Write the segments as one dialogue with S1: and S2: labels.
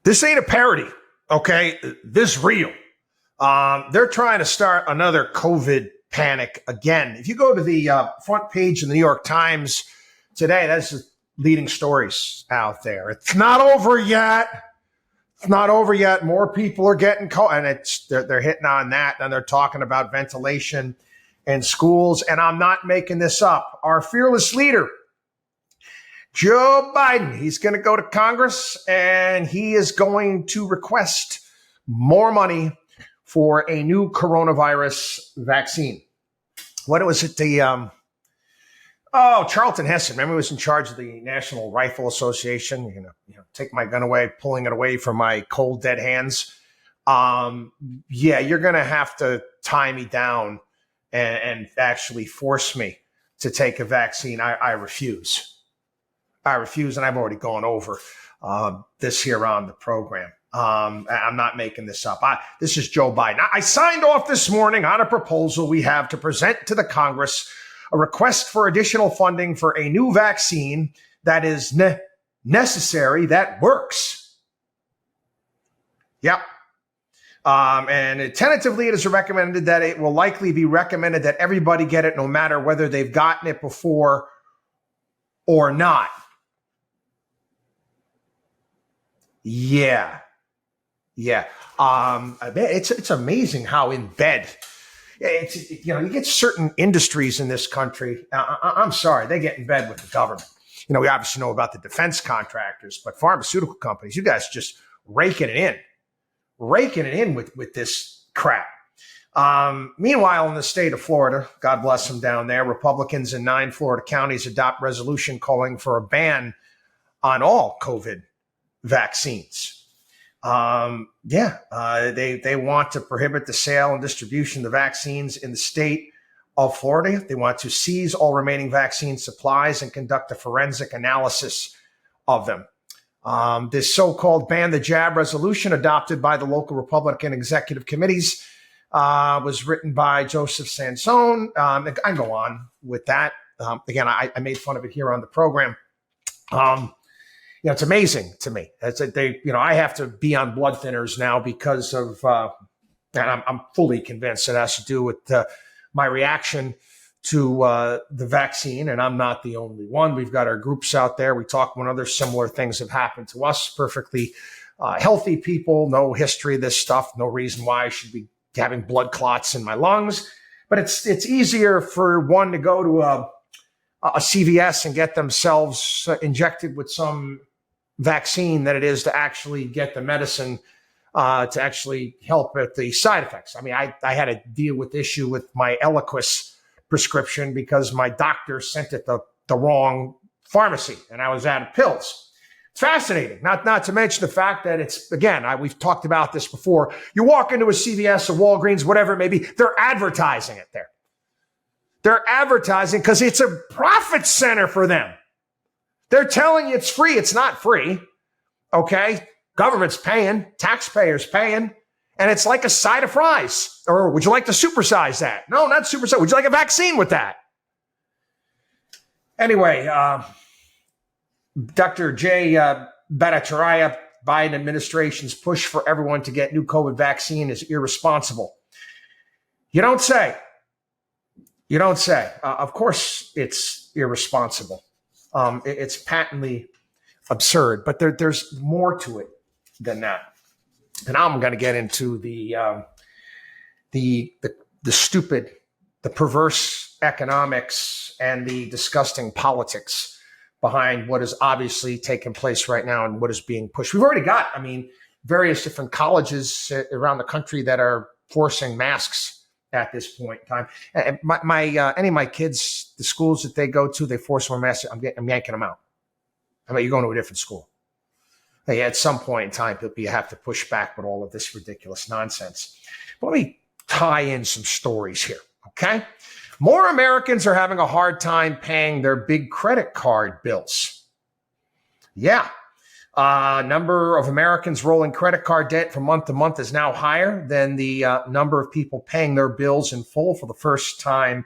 S1: This ain't a parody, okay? This real. They're trying to start another COVID panic again. If you go to the front page of the New York Times today, that's the leading stories out there. It's not over yet. It's not over yet. More people are getting COVID, and they're hitting on that, and they're talking about ventilation in schools. And I'm not making this up. Our fearless leader, Joe Biden, he's going to go to Congress, and he is going to request more money for a new coronavirus vaccine. What was it? Charlton Heston. Remember, he was in charge of the National Rifle Association. You know, take my gun away, pulling it away from my cold, dead hands. You're going to have to tie me down and actually force me to take a vaccine. I refuse. I refuse, and I've already gone over this here on the program. I'm not making this up. This is Joe Biden. I signed off this morning on a proposal we have to present to the Congress, a request for additional funding for a new vaccine that is necessary, that works. Yep. And tentatively, it is recommended that it will likely be recommended that everybody get it, no matter whether they've gotten it before or not. Yeah. It's amazing how in bed you get certain industries in this country. I'm sorry, they get in bed with the government. We obviously know about the defense contractors, but pharmaceutical companies, you guys just raking it in with this crap. Meanwhile, in the state of Florida, God bless them down there, Republicans in 9 Florida counties adopt resolution calling for a ban on all COVID vaccines. They want to prohibit the sale and distribution of the vaccines in the state of Florida. They want to seize all remaining vaccine supplies and conduct a forensic analysis of them. This so-called ban the jab resolution adopted by the local Republican executive committees was written by Joseph Sansone. I go on with that. Again, I made fun of it here on the program. It's amazing to me. I have to be on blood thinners now because of, and I'm fully convinced it has to do with my reaction to the vaccine. And I'm not the only one. We've got our groups out there. We talk when other similar things have happened to us. Perfectly healthy people, no history of this stuff, no reason why I should be having blood clots in my lungs. But it's easier for one to go to a CVS and get themselves injected with some vaccine than it is to actually get the medicine to actually help with the side effects. I mean, I had to deal with the issue with my Eliquis prescription because my doctor sent it the wrong pharmacy and I was out of pills. It's fascinating, not to mention the fact that it's, again, we've talked about this before. You walk into a CVS or Walgreens, whatever it may be, they're advertising it there. They're advertising because it's a profit center for them. They're telling you it's free. It's not free. Okay. Government's paying, taxpayers paying, and it's like a side of fries. Or would you like to supersize that? No, not supersize. Would you like a vaccine with that? Anyway, Dr. Jay Bhattacharya, Biden administration's push for everyone to get new COVID vaccine is irresponsible. You don't say. Of course, it's irresponsible. It's patently absurd, but there's more to it than that. And I'm going to get into the stupid, the perverse economics and the disgusting politics behind what is obviously taking place right now and what is being pushed. We've already got, various different colleges around the country that are forcing masks at this point in time. And any of my kids, the schools that they go to, they force them masks. I'm yanking them out. You're going to a different school. At some point in time, you have to push back with all of this ridiculous nonsense. But let me tie in some stories here, okay? More Americans are having a hard time paying their big credit card bills. Yeah. Number of Americans rolling credit card debt from month to month is now higher than the number of people paying their bills in full for the first time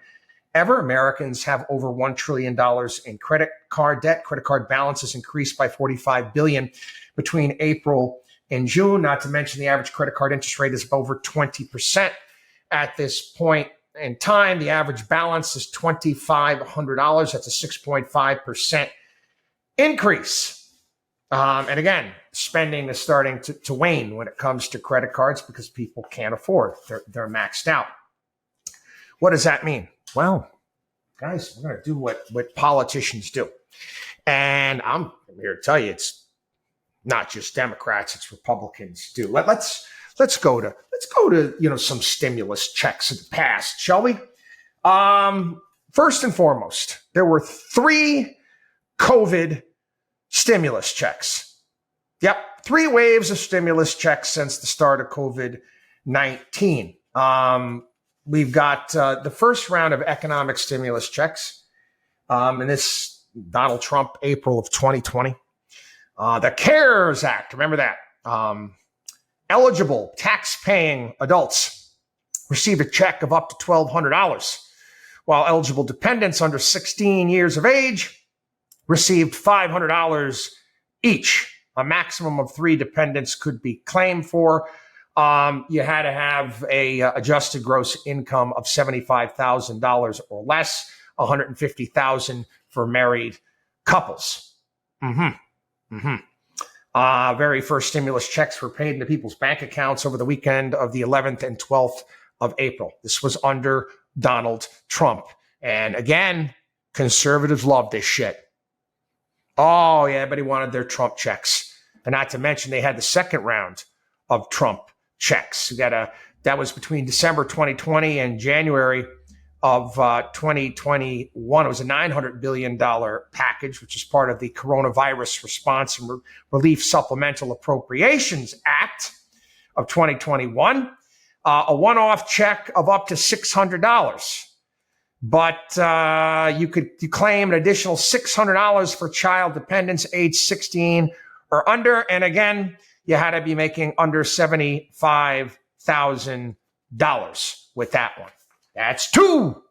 S1: ever. Americans have over $1 trillion in credit card debt. Credit card balances increased by $45 billion between April in June, not to mention the average credit card interest rate is over 20% at this point in time. The average balance is $2,500. That's a 6.5% increase. And again, spending is starting to wane when it comes to credit cards because people can't afford. They're maxed out. What does that mean? Well, guys, we're going to do what politicians do. And I'm here to tell you, it's not just Democrats, it's Republicans do. Let's go to some stimulus checks in the past, shall we? First and foremost, there were 3 COVID stimulus checks. Yep, 3 waves of stimulus checks since the start of COVID-19. We've got the first round of economic stimulus checks, and this Donald Trump, April of 2020. The CARES Act, remember that? Eligible tax-paying adults received a check of up to $1,200, while eligible dependents under 16 years of age received $500 each. A maximum of 3 dependents could be claimed for. You had to have a adjusted gross income of $75,000 or less, $150,000 for married couples. Very first stimulus checks were paid into people's bank accounts over the weekend of the 11th and 12th of April. This was under Donald Trump. And again, conservatives love this shit. Oh, yeah, everybody wanted their Trump checks. And not to mention, they had the second round of Trump checks. That was between December 2020 and January of 2021. It was a $900 billion package, which is part of the Coronavirus Response and Relief Supplemental Appropriations Act of 2021. A one-off check of up to $600. But you claim an additional $600 for child dependents age 16 or under. And again, you had to be making under $75,000 with that one. That's two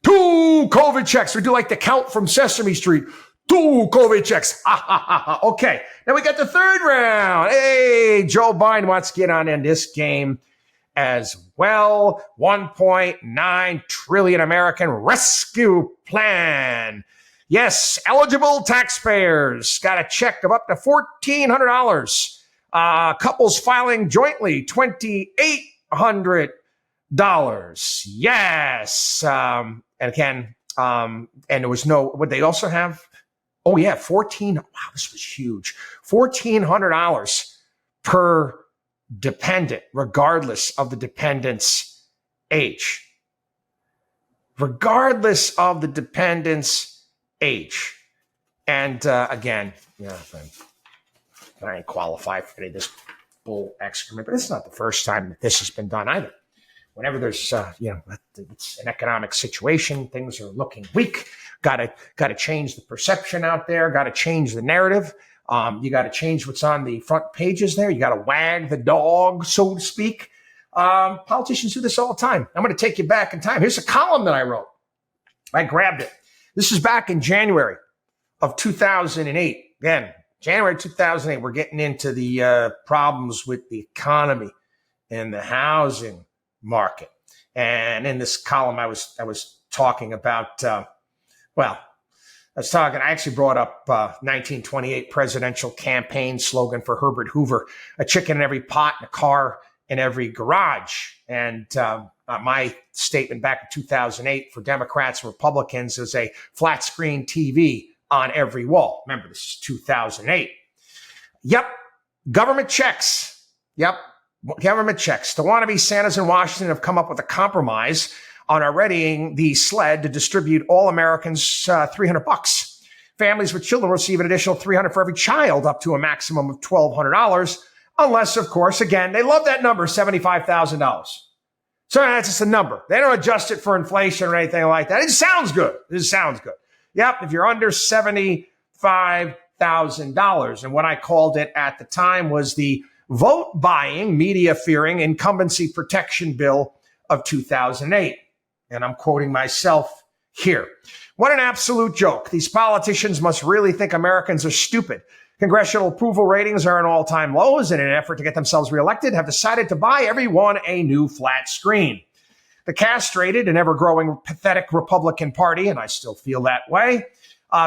S1: COVID checks. We do like the count from Sesame Street. 2 COVID checks. Okay. Now we got the third round. Hey, Joe Biden wants to get on in this game as well. 1.9 trillion American rescue plan. Yes, eligible taxpayers got a check of up to $1,400. Couples filing jointly, $2,800. Yes. And again, and there was no, would they also have? Oh yeah, wow, this was huge. $1,400 per dependent, regardless of the dependent's age. Regardless of the dependent's age. And again, I ain't qualified for any of this bull excrement, but it's not the first time that this has been done either. Whenever there's, it's an economic situation, things are looking weak. Got to change the perception out there. Got to change the narrative. You got to change what's on the front pages there. You got to wag the dog, so to speak. Politicians do this all the time. I'm going to take you back in time. Here's a column that I wrote. I grabbed it. This is back in January of 2008. Again, January 2008, we're getting into the problems with the economy and the housing market. And in this column, I was talking about, I actually brought up 1928 presidential campaign slogan for Herbert Hoover, a chicken in every pot and a car in every garage. And my statement back in 2008 for Democrats and Republicans is a flat screen TV on every wall. Remember, this is 2008. Yep. Government checks. Yep. Government checks. The wannabe Santas in Washington have come up with a compromise on readying the sled to distribute all Americans $300. Families with children receive an additional $300 for every child, up to a maximum of $1,200, unless, of course, again, they love that number, $75,000. So that's just a number. They don't adjust it for inflation or anything like that. It sounds good. Yep, if you're under $75,000. And what I called it at the time was the vote-buying, media-fearing incumbency protection bill of 2008. And I'm quoting myself here. What an absolute joke. These politicians must really think Americans are stupid, congressional approval ratings are at all-time lows, and in an effort to get themselves reelected, have decided to buy everyone a new flat screen. The castrated and ever-growing pathetic Republican Party, and I still feel that way,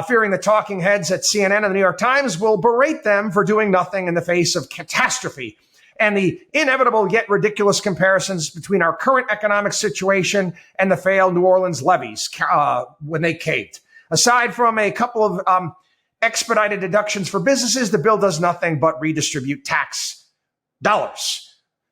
S1: fearing the talking heads at CNN and the New York Times will berate them for doing nothing in the face of catastrophe and the inevitable yet ridiculous comparisons between our current economic situation and the failed New Orleans levees when they caved. Aside from a couple of expedited deductions for businesses, the bill does nothing but redistribute tax dollars.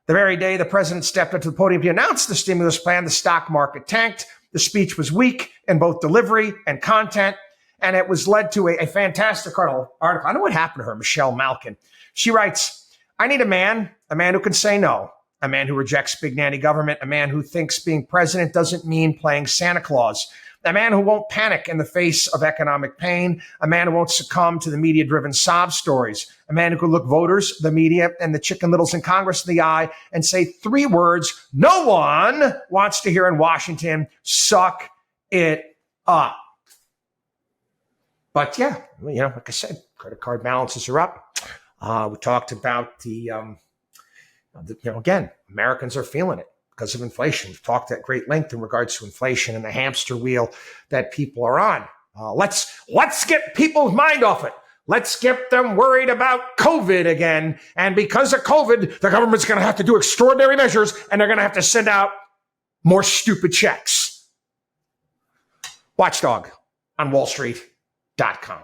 S1: The very day the president stepped up to the podium to announce the stimulus plan, the stock market tanked. The speech was weak in both delivery and content, and it was led to a fantastic article. I don't know what happened to her, Michelle Malkin. She writes, I need a man who can say no, a man who rejects big nanny government, a man who thinks being president doesn't mean playing Santa Claus, a man who won't panic in the face of economic pain, a man who won't succumb to the media-driven sob stories, a man who can look voters, the media, and the chicken littles in Congress in the eye and say 3 words no one wants to hear in Washington: suck it up. But yeah, like I said, credit card balances are up. We talked about again, Americans are feeling it because of inflation. We've talked at great length in regards to inflation and the hamster wheel that people are on. Let's get people's mind off it. Let's get them worried about COVID again. And because of COVID, the government's going to have to do extraordinary measures, and they're going to have to send out more stupid checks. WatchDog on WallStreet.com.